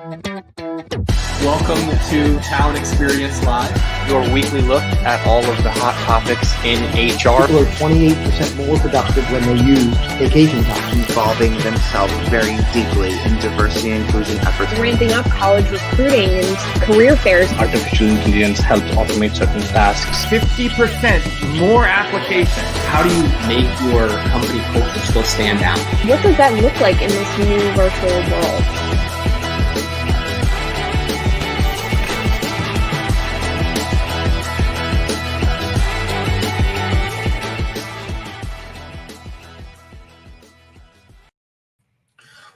Welcome to Talent Experience Live, your weekly look at all of the hot topics in HR. People are 28% more productive when they use vacation time. Involving themselves very deeply in diversity and inclusion efforts. Ramping up college recruiting and career fairs. Artificial intelligence helped automate certain tasks. 50% more applications. How do you make your company culture still stand out? What does that look like in this new virtual world?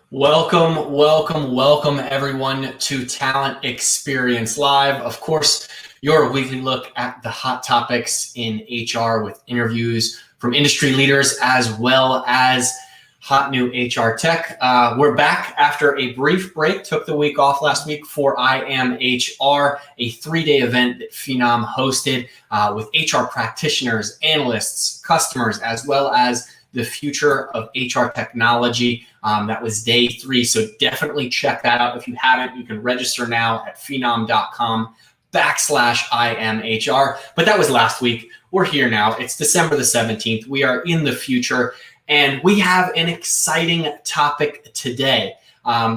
Welcome everyone to Talent Experience Live. Of course, your weekly look at the hot topics in HR with interviews from industry leaders as well as hot new HR tech. We're back after a brief break. Took the week off last week for I Am HR, a 3-day event that Phenom hosted with HR practitioners, analysts, customers, as well as the future of HR technology. That was day 3. So definitely check that out. If you haven't, you can register now at phenom.com/IamHR. But that was last week. We're here now. It's December the 17th. We are in the future and we have an exciting topic today.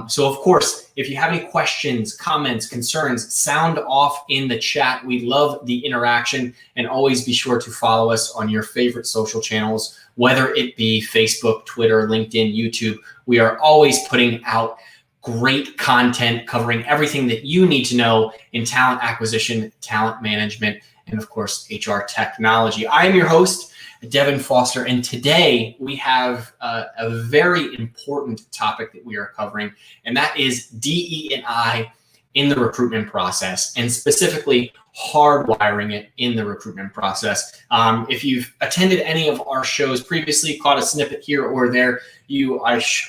So of course, if you have any questions, comments, concerns, sound off in the chat. We love the interaction, and always be sure to follow us on your favorite social channels, whether it be Facebook, Twitter, LinkedIn, YouTube. We are always putting out great content covering everything that you need to know in talent acquisition, talent management, and of course, HR technology. I am your host, Devin Foster, and today we have a very important topic that we are covering, and that is DE&I in the recruitment process, and specifically hardwiring it in the recruitment process. If you've attended any of our shows previously, caught a snippet here or there,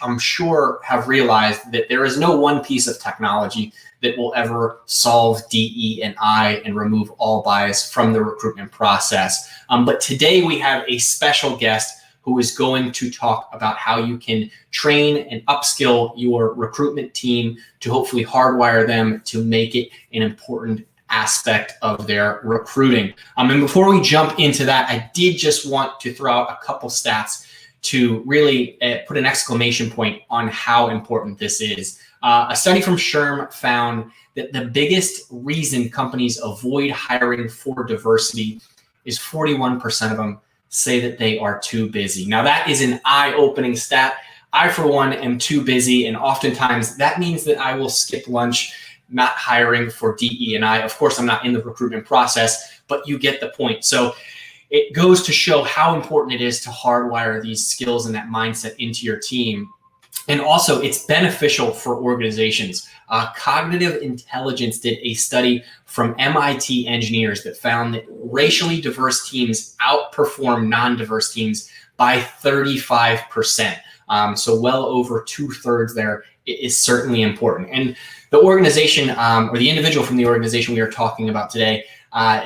I'm sure have realized that there is no one piece of technology that will ever solve DE&I and remove all bias from the recruitment process. But today we have a special guest who is going to talk about how you can train and upskill your recruitment team to hopefully hardwire them to make it an important aspect of their recruiting. And before we jump into that, I did just want to throw out a couple stats to really put an exclamation point on how important this is. A study from SHRM found that the biggest reason companies avoid hiring for diversity is 41% of them say that they are too busy. Now that is an eye-opening stat. I, for one, am too busy, and oftentimes that means that I will skip lunch not hiring for DE&I. Of course, I'm not in the recruitment process, but you get the point. So it goes to show how important it is to hardwire these skills and that mindset into your team. And also, it's beneficial for organizations. Cognitive Intelligence did a study from MIT engineers that found that racially diverse teams outperform non-diverse teams by 35%. So well over 2/3 there is certainly important. And the organization or the individual from the organization we are talking about today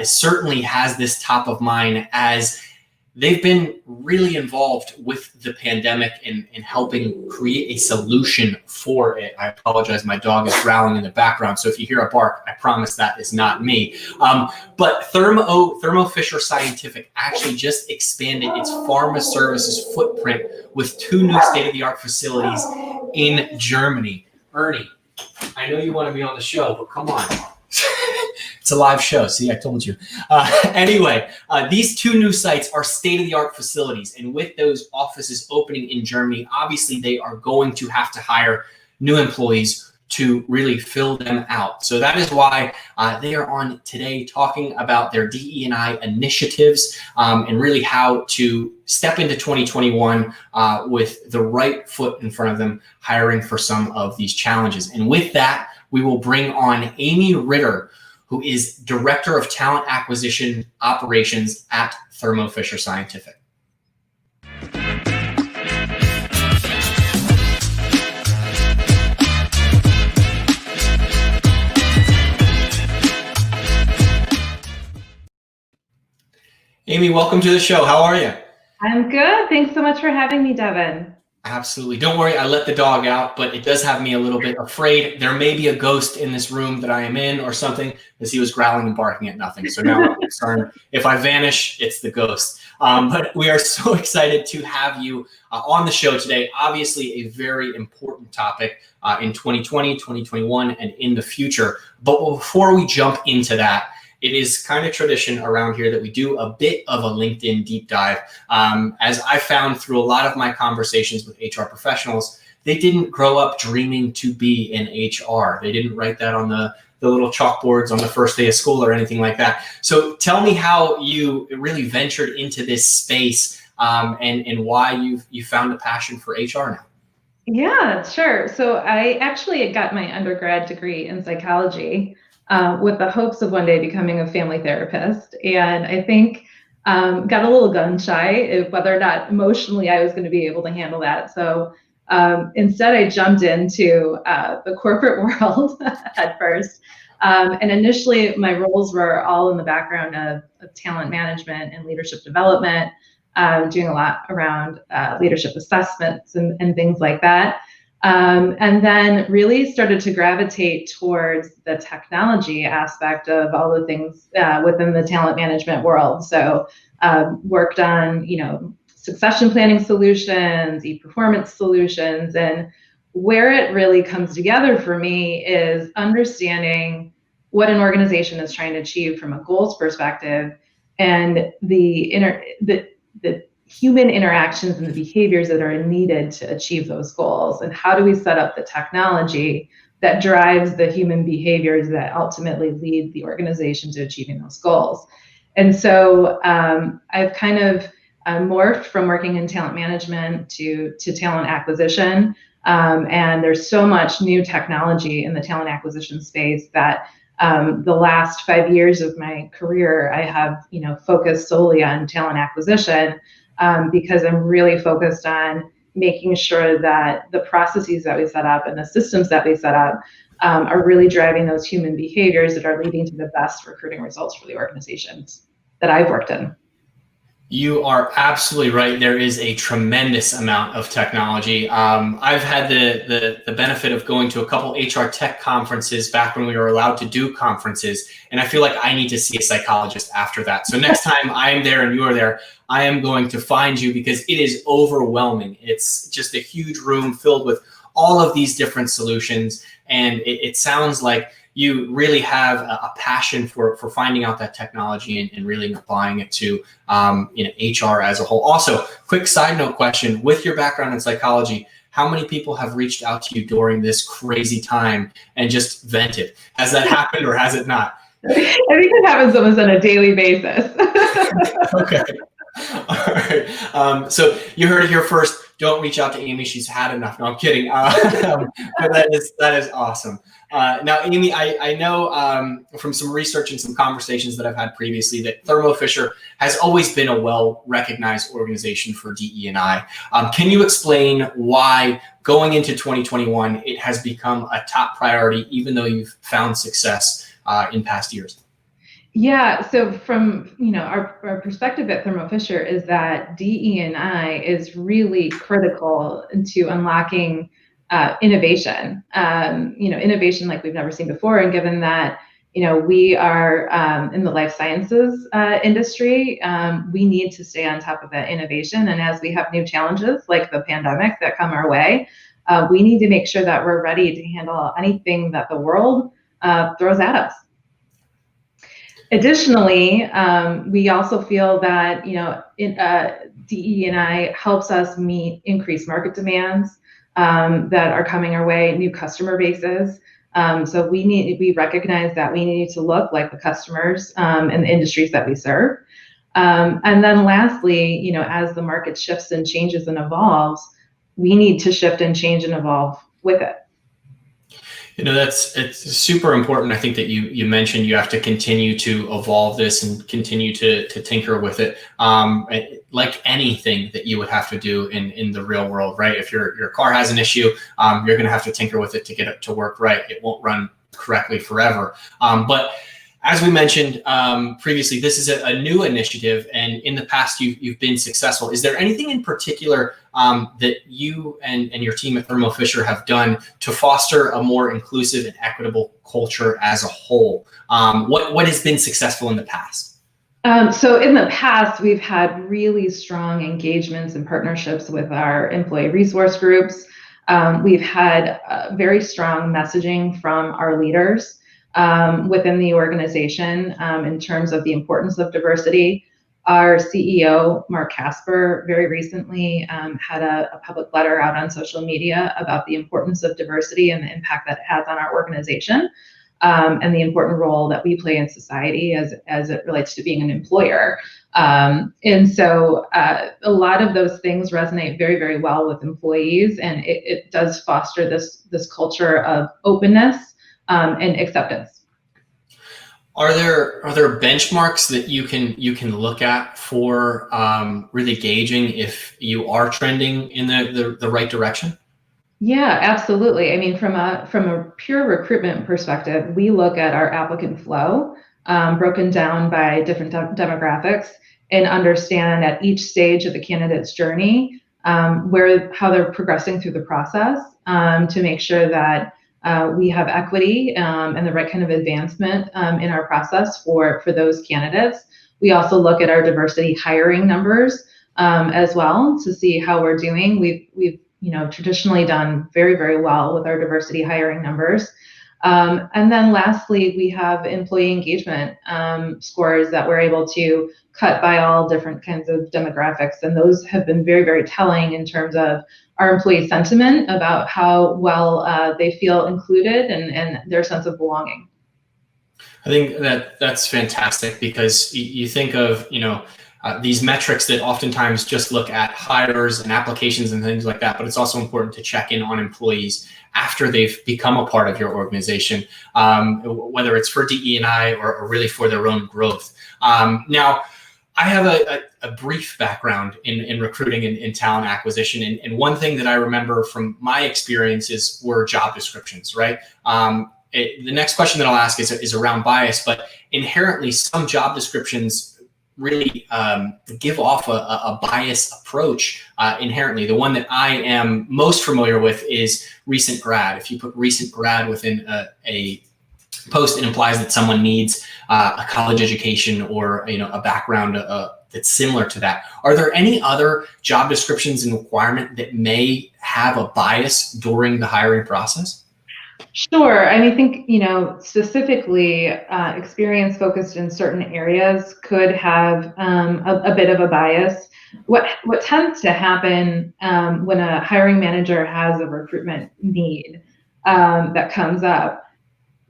certainly has this top of mind, as they've been really involved with the pandemic and helping create a solution for it. I apologize, my dog is growling in the background, so if you hear a bark, I promise that is not me. But Thermo Fisher Scientific actually just expanded its pharma services footprint with 2 new state-of-the-art facilities in Germany. Ernie, I know you want to be on the show, but come on. It's a live show. See, I told you. Anyway, these 2 new sites are state-of-the-art facilities. And with those offices opening in Germany, obviously they are going to have to hire new employees to really fill them out. So that is why they are on today talking about their DE&I initiatives and really how to step into 2021 with the right foot in front of them, hiring for some of these challenges. And with that, we will bring on Amy Ritter, who is Director of Talent Acquisition Operations at Thermo Fisher Scientific. Amy, welcome to the show. How are you? I'm good. Thanks so much for having me, Devin. Absolutely. Don't worry, I let the dog out, but it does have me a little bit afraid. There may be a ghost in this room that I am in or something, as he was growling and barking at nothing. So now I'm concerned. If I vanish, it's the ghost. But we are so excited to have you on the show today. Obviously, a very important topic in 2020, 2021, and in the future. But before we jump into that, it is kind of tradition around here that we do a bit of a LinkedIn deep dive. As I found through a lot of my conversations with HR professionals, they didn't grow up dreaming to be in HR. They didn't write that on the little chalkboards on the first day of school or anything like that. So tell me how you really ventured into this space and why you found a passion for HR now. Yeah, sure. So I actually got my undergrad degree in psychology with the hopes of one day becoming a family therapist. And I think got a little gun shy whether or not emotionally I was going to be able to handle that. So instead, I jumped into the corporate world at first. And initially, my roles were all in the background of talent management and leadership development, doing a lot around leadership assessments and things like that. And then really started to gravitate towards the technology aspect of all the things within the talent management world. So worked on, succession planning solutions, e-performance solutions, and where it really comes together for me is understanding what an organization is trying to achieve from a goals perspective and the human interactions and the behaviors that are needed to achieve those goals, and how do we set up the technology that drives the human behaviors that ultimately lead the organization to achieving those goals. And so I've kind of morphed from working in talent management to talent acquisition, and there's so much new technology in the talent acquisition space that the last 5 years of my career I have focused solely on talent acquisition. Because I'm really focused on making sure that the processes that we set up and the systems that we set up are really driving those human behaviors that are leading to the best recruiting results for the organizations that I've worked in. You are absolutely right. There is a tremendous amount of technology. I've had the benefit of going to a couple HR tech conferences back when we were allowed to do conferences, and I feel like I need to see a psychologist after that. So next time I am there and you are there, I am going to find you because it is overwhelming. It's just a huge room filled with all of these different solutions, and it sounds like you really have a passion for finding out that technology and really applying it to HR as a whole. Also, quick side note question, with your background in psychology, how many people have reached out to you during this crazy time and just vented? Has that happened or has it not? I think it happens almost on a daily basis. Okay. All right. So you heard it here first. Don't reach out to Amy. She's had enough. No, I'm kidding. But that is awesome. Now, Amy, I know from some research and some conversations that I've had previously that Thermo Fisher has always been a well-recognized organization for DE&I. Can you explain why going into 2021, it has become a top priority, even though you've found success in past years? Yeah, so from our perspective at Thermo Fisher is that DE&I is really critical to unlocking innovation. Innovation like we've never seen before, and given that we are in the life sciences industry, we need to stay on top of that innovation. And as we have new challenges like the pandemic that come our way, we need to make sure that we're ready to handle anything that the world throws at us. Additionally, we also feel that DE&I helps us meet increased market demands that are coming our way, new customer bases. So we recognize that we need to look like the customers and the industries that we serve. And then lastly, as the market shifts and changes and evolves, we need to shift and change and evolve with it. It's super important. I think that you mentioned you have to continue to evolve this and continue to tinker with it. Like anything that you would have to do in the real world, right? If your car has an issue, you're going to have to tinker with it to get it to work right. It won't run correctly forever. But As we mentioned previously, this is a new initiative, and in the past you've been successful. Is there anything in particular that you and your team at Thermo Fisher have done to foster a more inclusive and equitable culture as a whole? What has been successful in the past? So in the past, we've had really strong engagements and partnerships with our employee resource groups. We've had very strong messaging from our leaders within the organization in terms of the importance of diversity. Our CEO, Mark Casper, very recently had a public letter out on social media about the importance of diversity and the impact that it has on our organization, and the important role that we play in society as it relates to being an employer. And so a lot of those things resonate very, very well with employees, and it does foster this culture of openness and acceptance. Are there benchmarks that you can look at for really gauging if you are trending in the right direction? Yeah, absolutely. I mean, from a pure recruitment perspective, we look at our applicant flow broken down by different demographics and understand at each stage of the candidate's journey how they're progressing through the process to make sure that we have equity and the right kind of advancement in our process for those candidates. We also look at our diversity hiring numbers as well to see how we're doing. We've traditionally done very, very well with our diversity hiring numbers. And then lastly, we have employee engagement scores that we're able to cut by all different kinds of demographics. And those have been very, very telling in terms of our employee sentiment about how well they feel included and their sense of belonging. I think that's fantastic, because you think of, these metrics that oftentimes just look at hires and applications and things like that, but it's also important to check in on employees after they've become a part of your organization, whether it's for DE&I or really for their own growth. Now, I have a brief background in recruiting and talent acquisition, and one thing that I remember from my experiences were job descriptions, right? The next question that I'll ask is around bias, but inherently some job descriptions really give off a bias approach inherently. The one that I am most familiar with is recent grad. If you put recent grad within a post, it implies that someone needs a college education or a background that's similar to that. Are there any other job descriptions and requirement that may have a bias during the hiring process? Sure. I think, specifically experience focused in certain areas could have a bit of a bias. What tends to happen when a hiring manager has a recruitment need that comes up,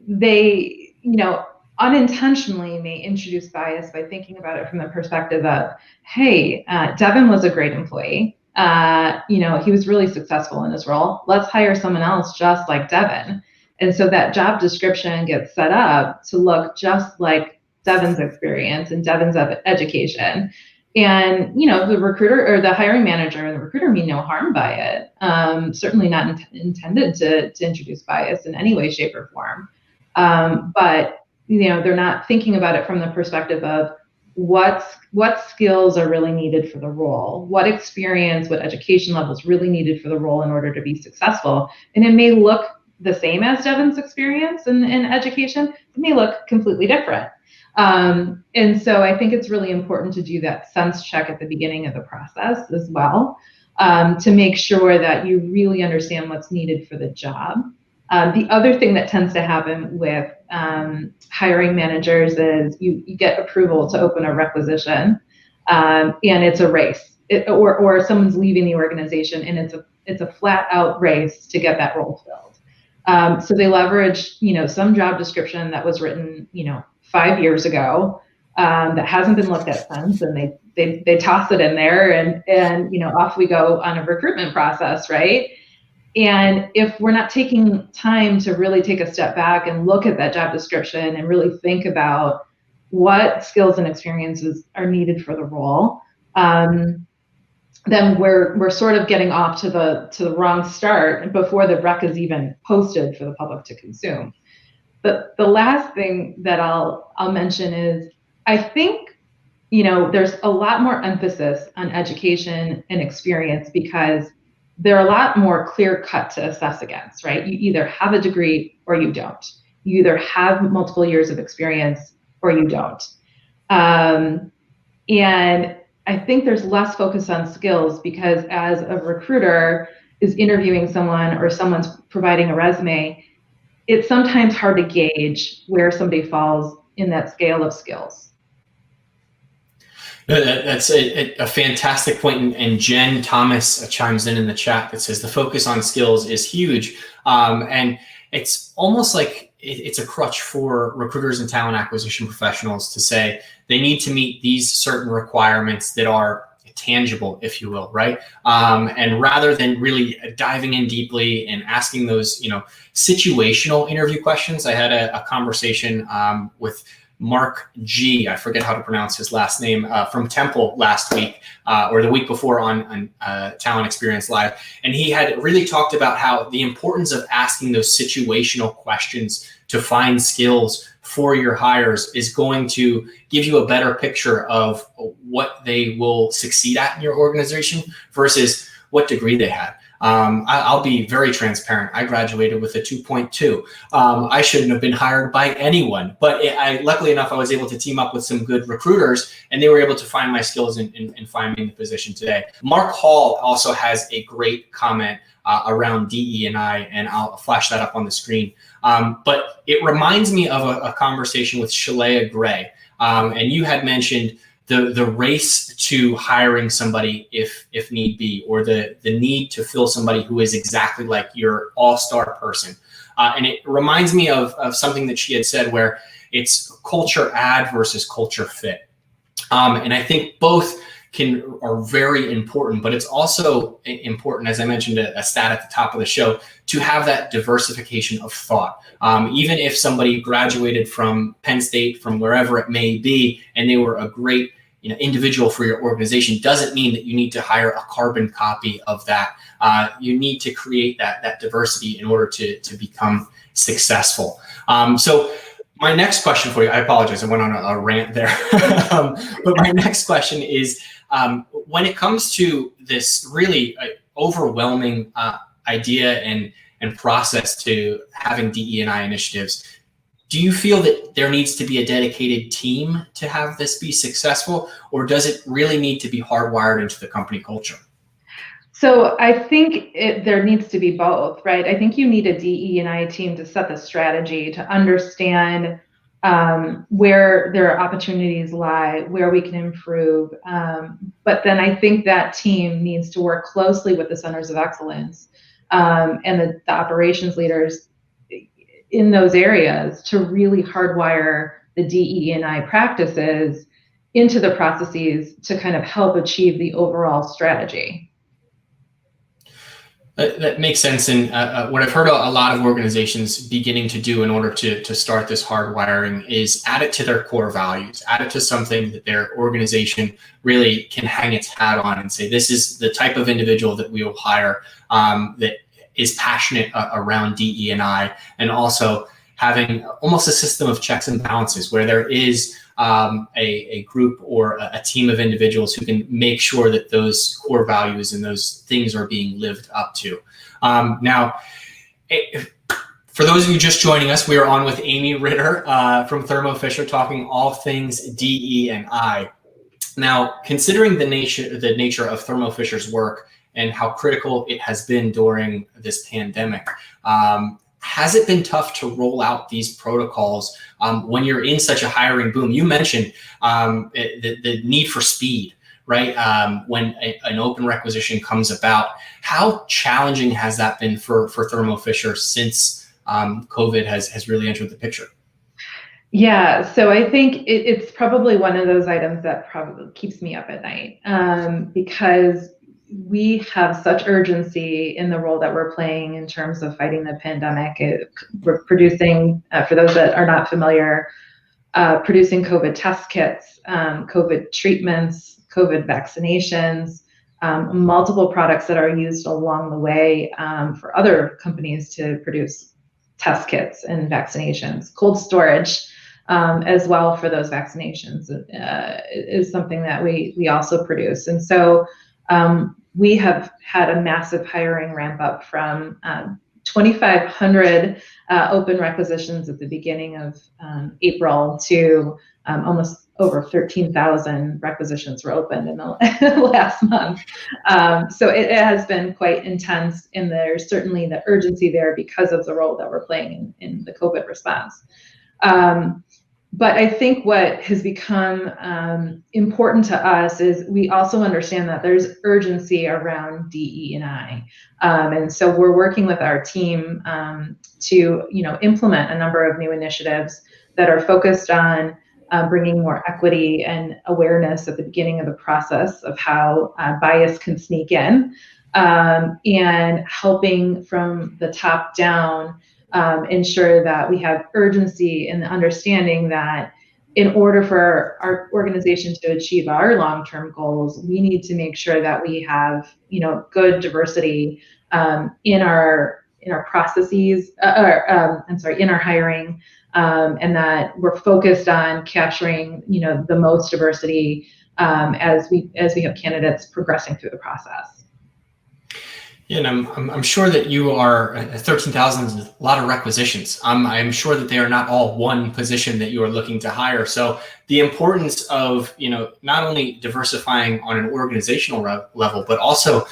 they, unintentionally may introduce bias by thinking about it from the perspective of, hey, Devin was a great employee. He was really successful in his role. Let's hire someone else just like Devin. And so that job description gets set up to look just like Devin's experience and Devin's education. And, the recruiter or the hiring manager and the recruiter mean no harm by it. Certainly not intended to introduce bias in any way, shape, or form. But, they're not thinking about it from the perspective of what skills are really needed for the role, what experience, what education level is really needed for the role in order to be successful. And it may look the same as Devin's experience in education, it may look completely different. And so I think it's really important to do that sense check at the beginning of the process as well, to make sure that you really understand what's needed for the job. The other thing that tends to happen with hiring managers is you get approval to open a requisition, and it's a race, or someone's leaving the organization, and it's a flat out race to get that role filled. So they leverage, some job description that was written, 5 years ago that hasn't been looked at since, and they toss it in there, and off we go on a recruitment process, right? And if we're not taking time to really take a step back and look at that job description and really think about what skills and experiences are needed for the role, then we're sort of getting off to the wrong start before the rec is even posted for the public to consume. The last thing that I'll mention is, I think, there's a lot more emphasis on education and experience because they're a lot more clear cut to assess against, right? You either have a degree or you don't. You either have multiple years of experience or you don't. And I think there's less focus on skills because as a recruiter is interviewing someone or someone's providing a resume, it's sometimes hard to gauge where somebody falls in that scale of skills. That's a fantastic point. And Jen Thomas chimes in the chat that says the focus on skills is huge. And it's almost like it's a crutch for recruiters and talent acquisition professionals to say they need to meet these certain requirements that are tangible, if you will, right? And rather than really diving in deeply and asking those, situational interview questions, I had a conversation with Mark G, I forget how to pronounce his last name, from Temple last week or the week before on Talent Experience Live. And he had really talked about how the importance of asking those situational questions to find skills for your hires is going to give you a better picture of what they will succeed at in your organization versus what degree they had. I'll be very transparent. I graduated with a 2.2. I shouldn't have been hired by anyone, but luckily enough, I was able to team up with some good recruiters and they were able to find my skills and find me in the position today. Mark Hall also has a great comment around DE&I, and I'll flash that up on the screen. But it reminds me of a conversation with Shalea Gray. And you had mentioned the race to hiring somebody if need be, or the need to fill somebody who is exactly like your all-star person. And it reminds me of something that she had said where it's culture add versus culture fit. And I think both are very important, but it's also important, as I mentioned, a stat at the top of the show, to have that diversification of thought. Even if somebody graduated from Penn State, from wherever it may be, and they were a great individual for your organization, doesn't mean that you need to hire a carbon copy of that. You need to create that diversity in order to become successful. So my next question for you, I apologize, I went on a rant there. But my next question is, when it comes to this really overwhelming idea and process to having DE&I initiatives, do you feel that there needs to be a dedicated team to have this be successful, or does it really need to be hardwired into the company culture? So I think there needs to be both, right? I think you need a DE&I team to set the strategy, to understand where their opportunities lie, where we can improve. But then I think that team needs to work closely with the centers of excellence and the operations leaders in those areas to really hardwire the DE&I practices into the processes to kind of help achieve the overall strategy. That makes sense. And what I've heard a lot of organizations beginning to do in order to start this hardwiring is add it to their core values, add it to something that their organization really can hang its hat on and say, this is the type of individual that we will hire that is passionate around DE&I, and also having almost a system of checks and balances where there is a group or a team of individuals who can make sure that those core values and those things are being lived up to. Now, for those of you just joining us, we are on with Amy Ritter from Thermo Fisher, talking all things DE&I. Now, considering the nature of Thermo Fisher's work and how critical it has been during this pandemic, has it been tough to roll out these protocols when you're in such a hiring boom? You mentioned the need for speed, right? When an open requisition comes about, how challenging has that been for Thermo Fisher since COVID has really entered the picture? Yeah, so I think it's probably one of those items that probably keeps me up at night because we have such urgency in the role that we're playing in terms of fighting the pandemic. We're producing, for those that are not familiar, producing COVID test kits, COVID treatments, COVID vaccinations, multiple products that are used along the way for other companies to produce test kits and vaccinations. Cold storage as well for those vaccinations is something that we also produce. And so we have had a massive hiring ramp up from 2,500 open requisitions at the beginning of April to almost over 13,000 requisitions were opened in the last month. So it has been quite intense, and there's certainly the urgency there because of the role that we're playing in the COVID response. But I think what has become important to us is we also understand that there's urgency around DE&I. And so we're working with our team to implement a number of new initiatives that are focused on bringing more equity and awareness at the beginning of the process of how bias can sneak in, and helping from the top down ensure that we have urgency in the understanding that in order for our organization to achieve our long-term goals, we need to make sure that we have good diversity in our processes, in our hiring, and that we're focused on capturing the most diversity as we have candidates progressing through the process. Yeah, and I'm sure that you are 13,000 is a lot of requisitions. I'm sure that they are not all one position that you are looking to hire. So the importance of not only diversifying on an organizational level, but also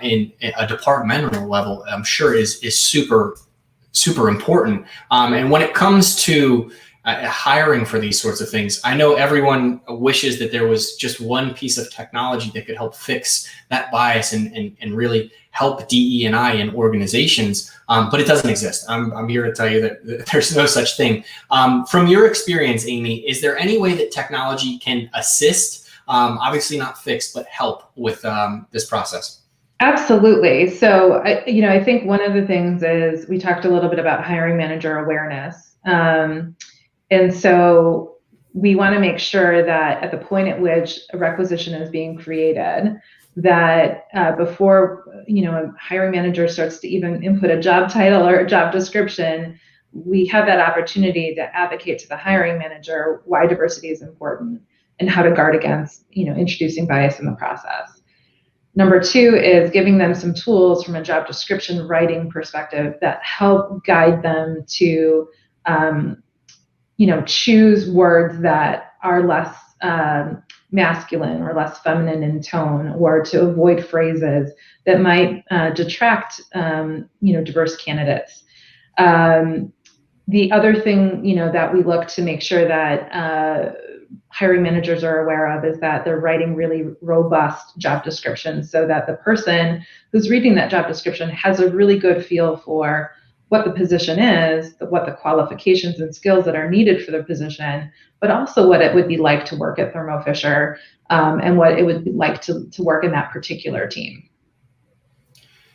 in a departmental level, I'm sure is super important. And when it comes to hiring for these sorts of things, I know everyone wishes that there was just one piece of technology that could help fix that bias and really help DE&I in organizations, but it doesn't exist. I'm here to tell you that there's no such thing. From your experience, Amy, is there any way that technology can assist, obviously not fix, but help with this process? Absolutely. So, I think one of the things is we talked a little bit about hiring manager awareness. And so we want to make sure that at the point at which a requisition is being created, that before a hiring manager starts to even input a job title or a job description, we have that opportunity to advocate to the hiring manager why diversity is important and how to guard against introducing bias in the process. Number two is giving them some tools from a job description writing perspective that help guide them to choose words that are less masculine or less feminine in tone, or to avoid phrases that might detract diverse candidates. The other thing that we look to make sure that hiring managers are aware of is that they're writing really robust job descriptions so that the person who's reading that job description has a really good feel for what the position is, what the qualifications and skills that are needed for the position, but also what it would be like to work at Thermo Fisher, and what it would be like to work in that particular team.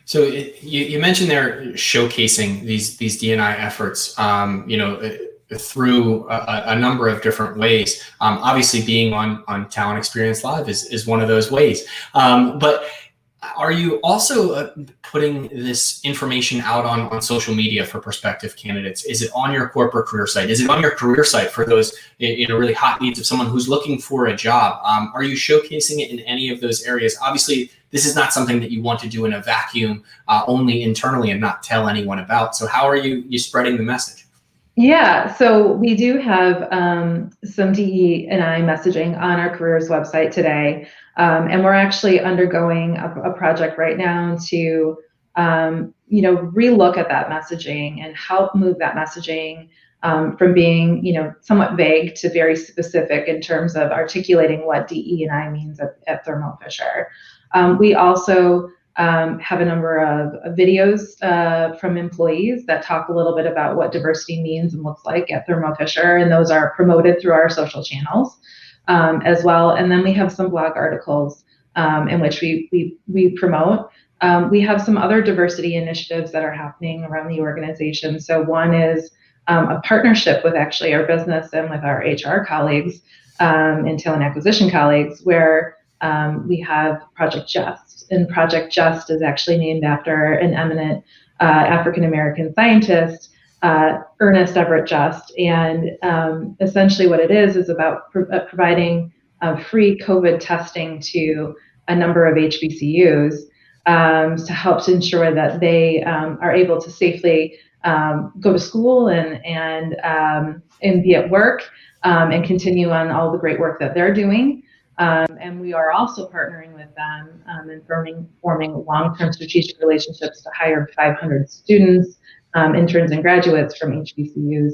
So you mentioned they're showcasing these DE&I efforts, through a number of different ways. Obviously, being on Talent Experience Live is one of those ways. But are you also putting this information out on social media for prospective candidates? Is it on your corporate career site? Is it on your career site for those really hot needs of someone who's looking for a job? Are you showcasing it in any of those areas? Obviously, this is not something that you want to do in a vacuum, only internally and not tell anyone about. So how are you spreading the message? Yeah, so we do have some DE&I messaging on our careers website today, and we're actually undergoing a project right now to relook at that messaging and help move that messaging from being somewhat vague to very specific in terms of articulating what DE&I means at Thermo Fisher. We also have a number of videos from employees that talk a little bit about what diversity means and looks like at Thermo Fisher, and those are promoted through our social channels as well. And then we have some blog articles in which we promote. We have some other diversity initiatives that are happening around the organization. So one is a partnership with actually our business and with our HR colleagues and talent acquisition colleagues, where we have Project Just. And Project Just is actually named after an eminent African-American scientist Ernest Everett Just. And essentially what it is about providing free COVID testing to a number of HBCUs to help to ensure that they are able to safely go to school and be at work and continue on all the great work that they're doing. And we are also partnering with them and forming long-term strategic relationships to hire 500 students, interns, and graduates from HBCUs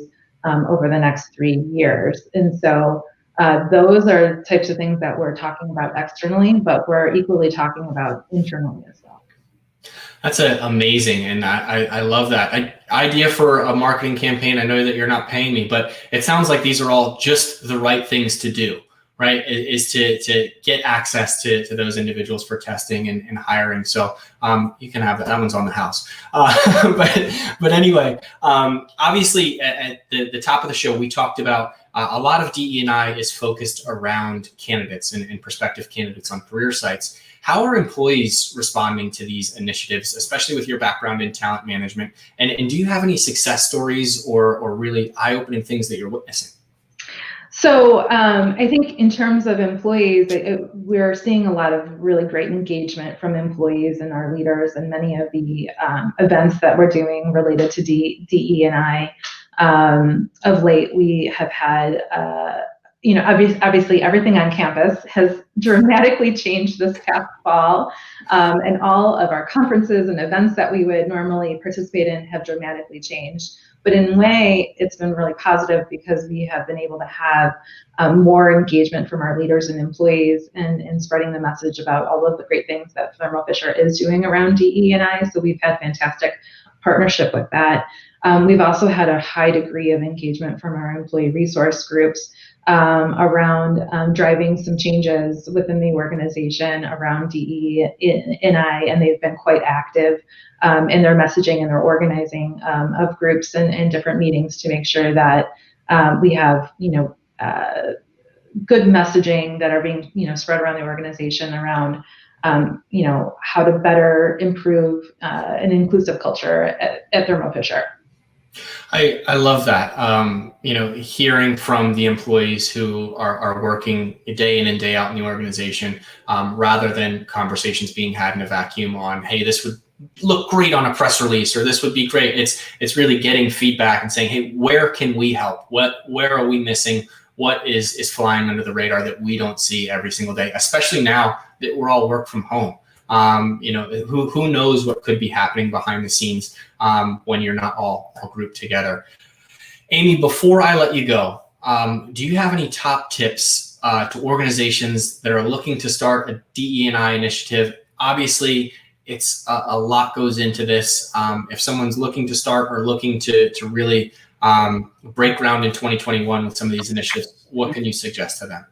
over the next 3 years. And so those are types of things that we're talking about externally, but we're equally talking about internally as well. That's amazing, and I love that idea for a marketing campaign. I know that you're not paying me, but it sounds like these are all just the right things to do, right? Is to get access to those individuals for testing and hiring. So you can have that. That one's on the house. But anyway, obviously at the top of the show, we talked about a lot of DE&I is focused around candidates and prospective candidates on career sites. How are employees responding to these initiatives, especially with your background in talent management? And do you have any success stories or really eye-opening things that you're witnessing? So I think in terms of employees, we're seeing a lot of really great engagement from employees and our leaders, and many of the events that we're doing related to DE&I. Of late, we have had, obviously everything on campus has dramatically changed this past fall, and all of our conferences and events that we would normally participate in have dramatically changed. But in a way, it's been really positive because we have been able to have more engagement from our leaders and employees and spreading the message about all of the great things that Thermo Fisher is doing around DE&I. So we've had fantastic partnership with that. We've also had a high degree of engagement from our employee resource groups around driving some changes within the organization around DE&I, and they've been quite active in their messaging and their organizing of groups and different meetings to make sure that we have, good messaging that are being, spread around the organization around, how to better improve an inclusive culture at Thermo Fisher. I love that. Hearing from the employees who are working day in and day out in the organization, rather than conversations being had in a vacuum on, hey, this would look great on a press release, or this would be great. It's really getting feedback and saying, hey, where can we help? Where are we missing? What is flying under the radar that we don't see every single day, especially now that we're all work from home? Who knows what could be happening behind the scenes when you're not all grouped together. Amy, before I let you go, do you have any top tips to organizations that are looking to start a DE&I initiative? Obviously, it's a lot goes into this. If someone's looking to start or looking to really break ground in 2021 with some of these initiatives, what can you suggest to them?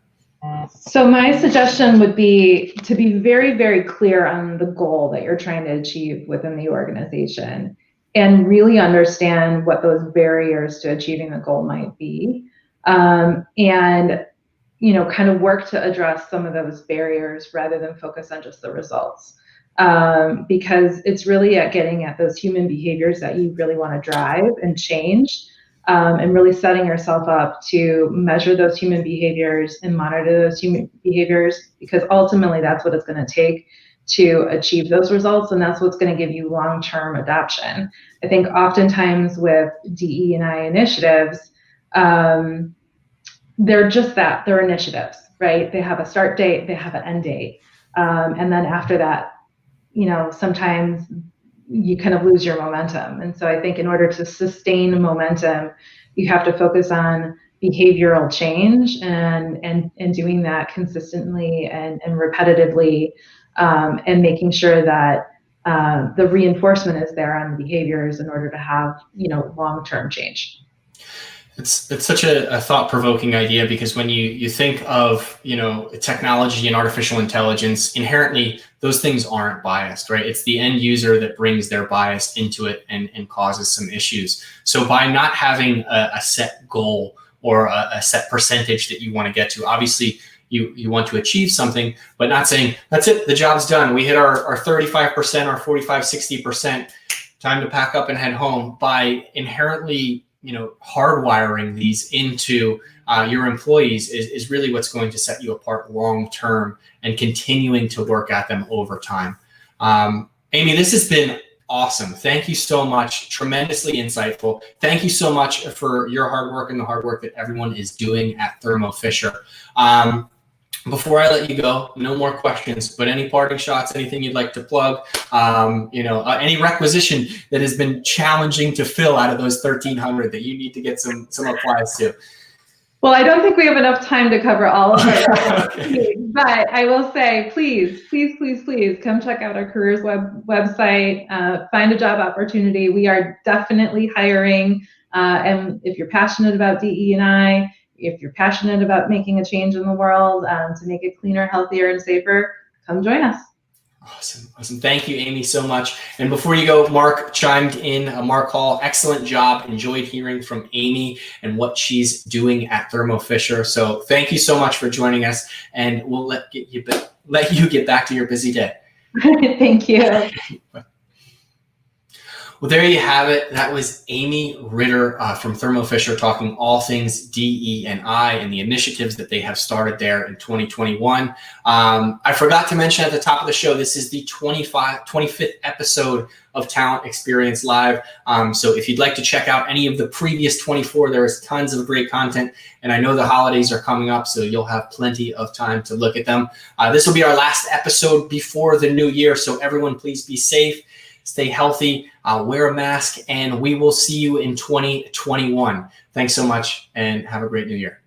So my suggestion would be to be very, very clear on the goal that you're trying to achieve within the organization and really understand what those barriers to achieving the goal might be. And, kind of work to address some of those barriers rather than focus on just the results. Because it's really at getting at those human behaviors that you really want to drive and change. And really setting yourself up to measure those human behaviors and monitor those human behaviors, because ultimately that's what it's going to take to achieve those results, and that's what's going to give you long-term adoption. I think oftentimes with DE&I initiatives, they're just that, they're initiatives, right? They have a start date, they have an end date, and then after that, sometimes you kind of lose your momentum. And so I think in order to sustain momentum, you have to focus on behavioral change and doing that consistently and repetitively, and making sure that the reinforcement is there on the behaviors in order to have, long-term change. It's such a thought-provoking idea, because when you think of technology and artificial intelligence, inherently those things aren't biased, right? It's the end user that brings their bias into it and causes some issues. So by not having a set goal or a set percentage that you want to get to, obviously you want to achieve something, but not saying that's it, the job's done, we hit our 35%, our 45, 60%. time to pack up and head home, by inherently, hardwiring these into your employees is really what's going to set you apart long term and continuing to work at them over time. Amy, this has been awesome. Thank you so much. Tremendously insightful. Thank you so much for your hard work and the hard work that everyone is doing at Thermo Fisher. Before I let you go, no more questions, but any parting shots, anything you'd like to plug, any requisition that has been challenging to fill out of those 1,300 that you need to get some applies to. Well, I don't think we have enough time to cover all of our okay. But I will say, please come check out our careers website, find a job opportunity. We are definitely hiring. And if you're passionate about DE&I, if you're passionate about making a change in the world to make it cleaner, healthier, and safer, come join us. Awesome. Thank you, Amy, so much. And before you go, Mark chimed in. Mark Hall, excellent job. Enjoyed hearing from Amy and what she's doing at Thermo Fisher. So thank you so much for joining us, and we'll let you get back to your busy day. Thank you. Well, there you have it. That was Amy Ritter from Thermo Fisher talking all things DE&I and the initiatives that they have started there in 2021. I forgot to mention at the top of the show, this is the 25th episode of Talent Experience Live. So if you'd like to check out any of the previous 24, there is tons of great content. And I know the holidays are coming up, so you'll have plenty of time to look at them. This will be our last episode before the new year. So everyone, please be safe. Stay healthy, wear a mask, and we will see you in 2021. Thanks so much, and have a great new year.